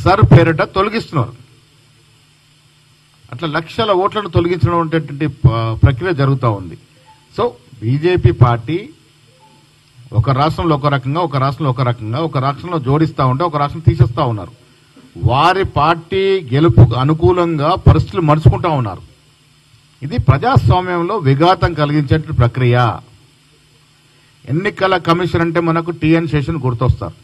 Sir పేరిట తొలగిస్తున్నారు. అట్లా లక్షల ఓట్లను తొలగించడం అనేటువంటి ప్రక్రియ జరుగుతూ ఉంది. సో బీజేపీ పార్టీ ఒక రాష్ట్రంలో ఒక రకంగా, ఒక రాష్ట్రంలో ఒక రకంగా, ఒక రాష్ట్రంలో జోడిస్తూ ఉంటే ఒక రాష్ట్రం తీసేస్తూ ఉన్నారు. వారి పార్టీ గెలుపుకు అనుకూలంగా పరిస్థితులు మరుచుకుంటా ఉన్నారు. ఇది ప్రజాస్వామ్యంలో విఘాతం కలిగించే ప్రక్రియ. ఎన్నికల కమిషన్ అంటే మనకు టిఎన్ శేషన్ గుర్తొస్తారు.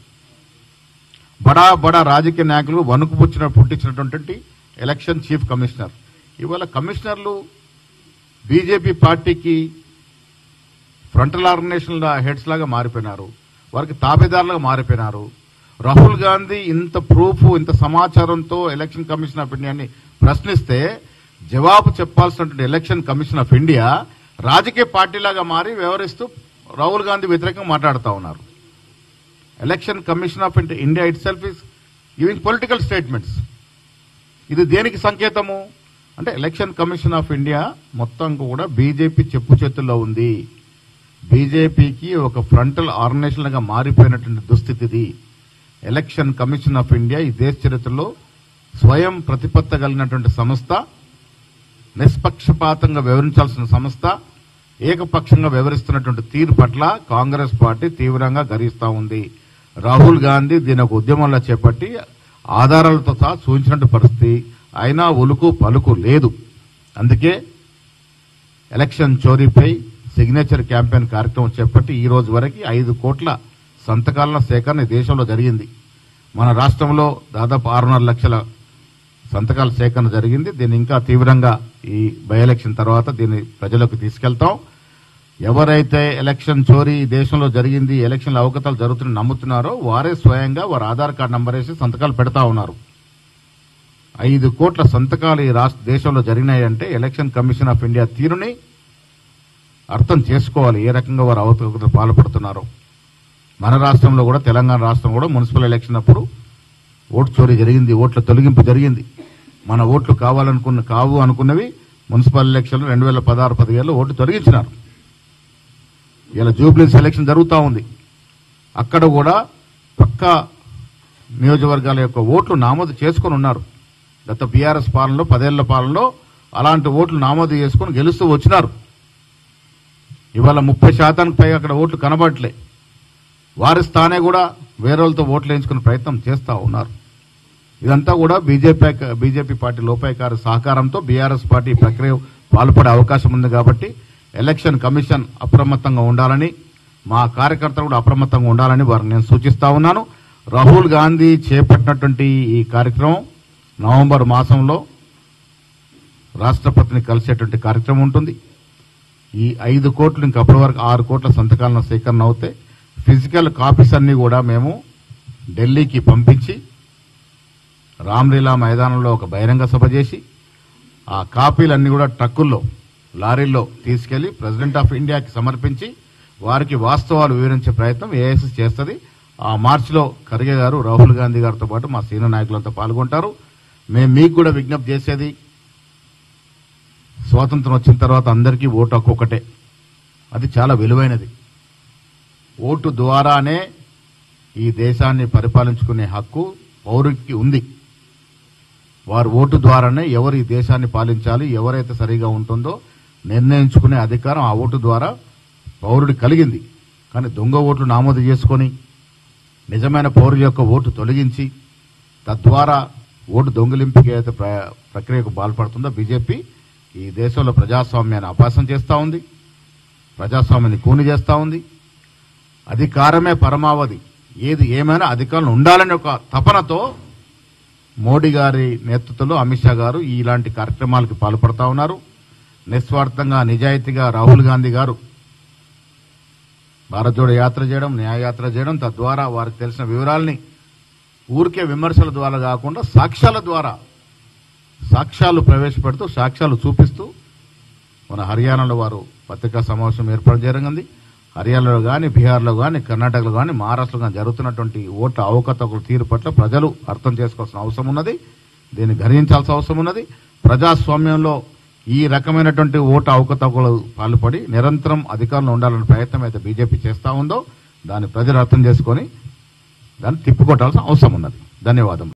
బడా బడా రాజకీయ నాయకులు వణుకు పుట్టించినటువంటి ఎలక్షన్ చీఫ్ కమిషనర్. ఇవాళ కమిషనర్లు బీజేపీ పార్టీకి ఫ్రంటల్ ఆర్గనైజేషన్ హెడ్స్ లాగా మారిపోయినారు, వారికి తాబేదారులుగా మారిపోయినారు. రాహుల్ గాంధీ ఇంత ప్రూఫ్, ఇంత సమాచారంతో ఎలక్షన్ కమిషన్ ఆఫ్ ఇండియాని ప్రశ్నిస్తే జవాబు చెప్పాల్సినటువంటి ఎలక్షన్ కమిషన్ ఆఫ్ ఇండియా రాజకీయ పార్టీలాగా మారి వ్యవహరిస్తూ రాహుల్ గాంధీ వ్యతిరేకంగా మాట్లాడుతూ ఉన్నారు. Election commission of India it self is giving political statements. ఇది దేనికి సంకేతము అంటే ఎలక్షన్ కమిషన్ ఆఫ్ ఇండియా మొత్తం కూడా బీజేపీ చెప్పు చేతుల్లో ఉంది. బీజేపీకి ఒక ఫ్రంటల్ ఆర్గనైజేషన్ గా మారిపోయినటువంటి దుస్థితిది. ఎలక్షన్ కమిషన్ ఆఫ్ ఇండియా ఈ దేశ చరిత్రలో స్వయం ప్రతిపత్తి కలిగినటువంటి సంస్థ, నిష్పక్షపాతంగా వ్యవహరించాల్సిన సంస్థ, ఏకపక్షంగా వ్యవహరిస్తున్నటువంటి తీరు పట్ల కాంగ్రెస్ పార్టీ తీవ్రంగా గర్హిస్తూ ఉంది. రాహుల్ గాంధీ దీని ఒక ఉద్యమంలో చేపట్టి ఆధారాలతో సహా సూచించినట్టు పరిస్థితి, అయినా ఉలుకు పలుకు లేదు. అందుకే ఎలక్షన్ చోరీపై సిగ్నేచర్ క్యాంపెయిన్ కార్యక్రమం చేపట్టి ఈ రోజు వరకు 5 కోట్ల సంతకాల సేకరణ దేశంలో జరిగింది. మన రాష్ట్రంలో దాదాపు 6.5 లక్షల సంతకాల సేకరణ జరిగింది. దీన్ని ఇంకా తీవ్రంగా ఈ బై ఎలక్షన్ తర్వాత దీన్ని ప్రజలకు తీసుకెళ్తాం. ఎవరైతే ఎలక్షన్ చోరీ దేశంలో జరిగింది, ఎలక్షన్ల అవకతలు జరుగుతున్న నమ్ముతున్నారో వారే స్వయంగా వారి ఆధార్ కార్డు నంబర్ వేసి సంతకాలు పెడతా ఉన్నారు. 5 కోట్ల సంతకాలు ఈ దేశంలో జరిగినాయంటే ఎలక్షన్ కమిషన్ ఆఫ్ ఇండియా తీరుని అర్థం చేసుకోవాలి, ఏ రకంగా వారు అవకతవకలు పాల్పడుతున్నారో. మన రాష్ట్రంలో కూడా, తెలంగాణ రాష్ట్రం కూడా మున్సిపల్ ఎలక్షన్ అప్పుడు ఓటు చోరీ జరిగింది, ఓట్ల తొలగింపు జరిగింది. మన ఓట్లు కావు అనుకున్నవి మున్సిపల్ ఎలక్షన్లు 2016-17లో ఓట్లు తొలగించినారు. ఇలా జూబ్లీస్ ఎలక్షన్ జరుగుతూ ఉంది. అక్కడ కూడా పక్క నియోజకవర్గాల యొక్క ఓట్లు నామోదు చేసుకుని ఉన్నారు. గత బీఆర్ఎస్ పాలనలో 10 ఏళ్ల పాలనలో అలాంటి ఓట్లు నామోదు చేసుకుని గెలుస్తూ వచ్చినారు. ఇవాళ 30% పైగా అక్కడ ఓట్లు కనబడట్లే. వారి స్థానే కూడా వేరేలతో ఓట్లు వేయించుకునే ప్రయత్నం చేస్తూ ఉన్నారు. ఇదంతా కూడా బీజేపీ పార్టీ లోపాయకారి సహకారంతో బీఆర్ఎస్ పార్టీ ప్రక్రియ పాల్పడే అవకాశం ఉంది. కాబట్టి ఎలక్షన్ కమిషన్ అప్రమత్తంగా ఉండాలని, మా కార్యకర్తలు కూడా అప్రమత్తంగా ఉండాలని వారిని నేను సూచిస్తా ఉన్నాను. రాహుల్ గాంధీ చేపట్టినటువంటి ఈ కార్యక్రమం నవంబర్ మాసంలో రాష్ట్రపతిని కలిసేటువంటి కార్యక్రమం ఉంటుంది. ఈ 5 కోట్లు ఇంకా అప్పటి వరకు 6 కోట్ల సంతకాలను సేకరణ అవుతాయి. ఫిజికల్ కాపీస్ అన్ని కూడా మేము ఢిల్లీకి పంపించి రామ్లీలా మైదానంలో ఒక బహిరంగ సభ చేసి ఆ కాపీలన్నీ కూడా ట్రక్కుల్లో, లారీల్లో తీసుకెళ్లి ప్రెసిడెంట్ ఆఫ్ ఇండియాకి సమర్పించి వారికి వాస్తవాలు వివరించే ప్రయత్నం ఏఐసిసి చేస్తుంది. ఆ మార్చిలో ఖర్గే గారు, రాహుల్ గాంధీ గారితో పాటు మా సీనియర్ నాయకులంతా పాల్గొంటారు. మేము మీకు కూడా విజ్ఞప్తి చేసేది, స్వాతంత్రం వచ్చిన తర్వాత అందరికీ ఓటు హక్కు ఒకటే, అది చాలా విలువైనది. ఓటు ద్వారానే ఈ దేశాన్ని పరిపాలించుకునే హక్కు పౌరుడికి ఉంది. వారు ఓటు ద్వారానే ఎవరు ఈ దేశాన్ని పాలించాలి, ఎవరైతే సరిగా ఉంటుందో నిర్ణయించుకునే అధికారం ఆ ఓటు ద్వారా పౌరుడి కలిగింది. కానీ దొంగ ఓట్లు నామోదు చేసుకొని నిజమైన పౌరుల యొక్క ఓటు తొలగించి తద్వారా ఓటు దొంగిలింపుకి ఏదైతే ప్రక్రియకు పాల్పడుతుందో బీజేపీ ఈ దేశంలో ప్రజాస్వామ్యాన్ని అపాసం చేస్తూ ఉంది, ప్రజాస్వామ్యాన్ని కూని చేస్తూ ఉంది. అధికారమే పరమావధి, ఏది ఏమైనా అధికారులు ఉండాలనే ఒక తపనతో మోడీ గారి నేతృత్వంలో అమిత్ షా గారు ఇలాంటి కార్యక్రమాలకు పాల్పడతా ఉన్నారు. నిస్వార్థంగా, నిజాయితీగా రాహుల్ గాంధీ గారు భారత్ జోడో యాత్ర చేయడం, న్యాయయాత్ర చేయడం, తద్వారా వారికి తెలిసిన వివరాల్ని ఊరికే విమర్శల ద్వారా కాకుండా సాక్ష్యాల ద్వారా సాక్ష్యాలు ప్రవేశపెడుతూ, సాక్ష్యాలు చూపిస్తూ మన హర్యానాలో వారు పత్రికా సమావేశం ఏర్పాటు జరిగింది. హర్యానాలో కానీ, బీహార్లో కానీ, కర్ణాటకలో కానీ, మహారాష్ట్రలో కానీ జరుగుతున్నటువంటి ఓట్ల అవకతవకల తీరు పట్ల ప్రజలు అర్థం చేసుకోవాల్సిన అవసరం ఉన్నది, దీన్ని గ్రహించాల్సిన అవసరం ఉన్నది. ప్రజాస్వామ్యంలో ఈ రకమైనటువంటి ఓటు అవకతవకలు పాల్పడి నిరంతరం అధికారంలో ఉండాలనే ప్రయత్నం అయితే బీజేపీ చేస్తూ ఉందో దాన్ని ప్రజలు అర్థం చేసుకొని దాన్ని తిప్పికొట్టాల్సిన అవసరం ఉన్నది. ధన్యవాదం.